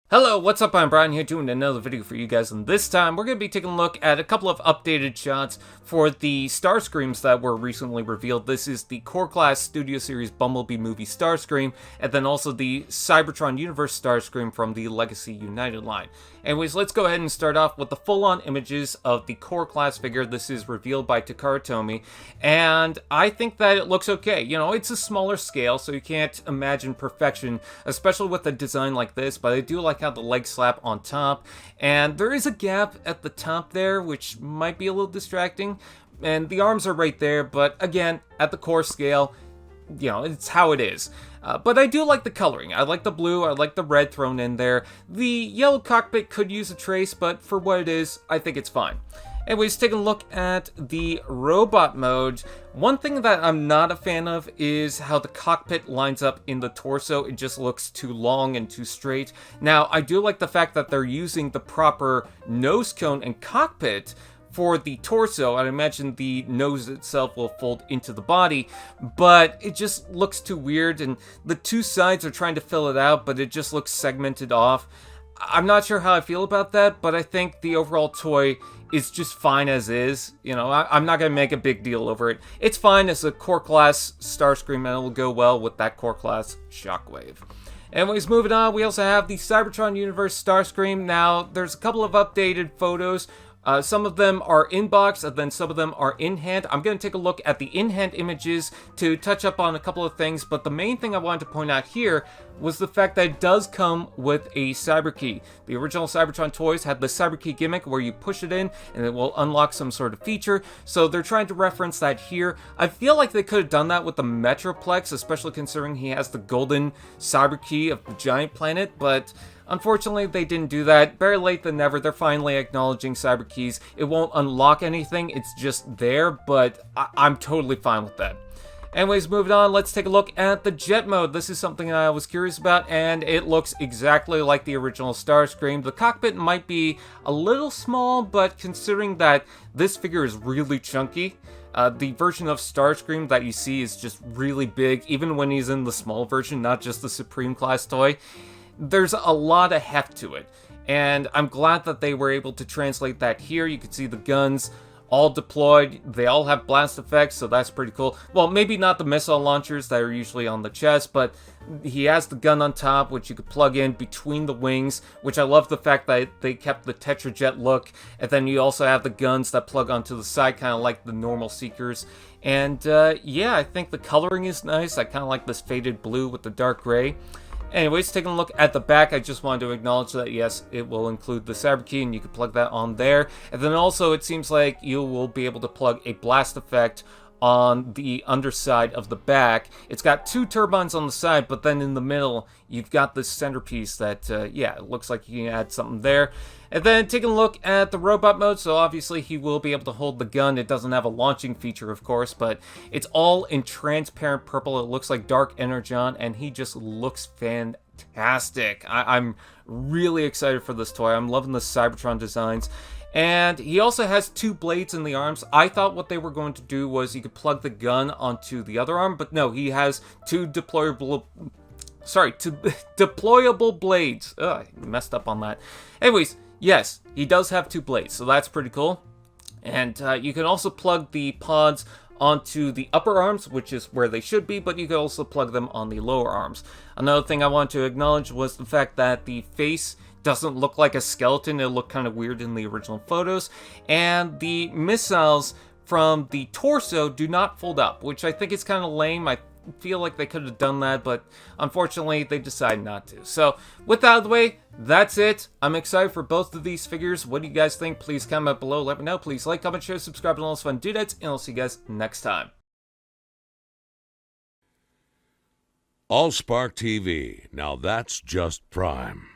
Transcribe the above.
Hello, what's up? I'm Brian here doing another video for you guys, and this time we're going to be taking a look at a couple of updated shots for the Starscreams that were recently revealed. This is the Core Class Studio Series Bumblebee movie Starscream, and then also the Cybertron Universe Starscream from the Legacy United line. Anyways, let's go ahead and start off with the full-on images of the Core Class figure. This is revealed by Takara-TOMY, and I think that it looks okay. You know, it's a smaller scale, so you can't imagine perfection, especially with a design like this, but I do like how the leg slap on top, and there is a gap at the top there, which might be a little distracting, and the arms are right there, but again, at the core scale, you know, it's how it is. But I do like the coloring. I like the blue, I like the red thrown in there. The yellow cockpit could use a trace, but for what it is, I think it's fine. Anyways, taking a look at the robot mode, one thing that I'm not a fan of is how the cockpit lines up in the torso. It just looks too long and too straight. Now, I do like the fact that they're using the proper nose cone and cockpit for the torso. I imagine the nose itself will fold into the body, but it just looks too weird, and the two sides are trying to fill it out, but it just looks segmented off. I'm not sure how I feel about that, but I think the overall toy is just fine as is. You know, I'm not going to make a big deal over it. It's fine as a core class Starscream, and it will go well with that core class Shockwave. Anyways, moving on, we also have the Cybertron Universe Starscream. Now, there's a couple of updated photos. Some of them are in box, and then some of them are in hand. I'm going to take a look at the in-hand images to touch up on a couple of things, but the main thing I wanted to point out here was the fact that it does come with a cyber key. The original Cybertron toys had the cyber key gimmick where you push it in and it will unlock some sort of feature, so they're trying to reference that here. I feel like they could have done that with the Metroplex, especially considering he has the golden cyber key of the giant planet, but unfortunately, they didn't do that. Better late than never. They're finally acknowledging cyber keys. It won't unlock anything. It's just there, but I'm totally fine with that. Anyways, moving on, let's take a look at the jet mode. This is something I was curious about, and it looks exactly like the original Starscream. The cockpit might be a little small, but considering that this figure is really chunky, the version of Starscream that you see is just really big, even when he's in the small version, not just the Supreme Class toy. There's a lot of heft to it, and I'm glad that they were able to translate that here. You can see the guns all deployed. They all have blast effects, so that's pretty cool. Well, maybe not the missile launchers that are usually on the chest, but he has the gun on top, which you could plug in between the wings, which I love the fact that they kept the Tetrajet look, and then you also have the guns that plug onto the side, kind of like the normal Seekers. And yeah, I think the coloring is nice. I kind of like this faded blue with the dark gray. Anyways, taking a look at the back, I just wanted to acknowledge that, yes, it will include the cyber key, and you can plug that on there. And then also, it seems like you will be able to plug a blast effect on the underside of the back. It's got two turbines on the side, but then in the middle, you've got this centerpiece that, yeah, it looks like you can add something there. And then taking a look at the robot mode, so obviously he will be able to hold the gun. It doesn't have a launching feature, of course, but it's all in transparent purple. It looks like Dark Energon, and he just looks fantastic. I'm really excited for this toy. I'm loving the Cybertron designs. And he also has two blades in the arms. I thought what they were going to do was you could plug the gun onto the other arm, but no, he has two deployable blades. Ugh, I messed up on that. Anyways, yes, he does have two blades, so that's pretty cool. And you can also plug the pods onto the upper arms, which is where they should be, but you can also plug them on the lower arms. Another thing I want to acknowledge was the fact that the face doesn't look like a skeleton. It looked kind of weird in the original photos. And the missiles from the torso do not fold up, which I think is kind of lame. I feel like they could have done that, but unfortunately they decided not to. So with that out of the way, that's it. I'm excited for both of these figures. What do you guys think? Please comment below. Let me know. Please like, comment, share, subscribe, and all those fun dudettes, and I'll see you guys next time. AllSpark TV. Now that's just prime.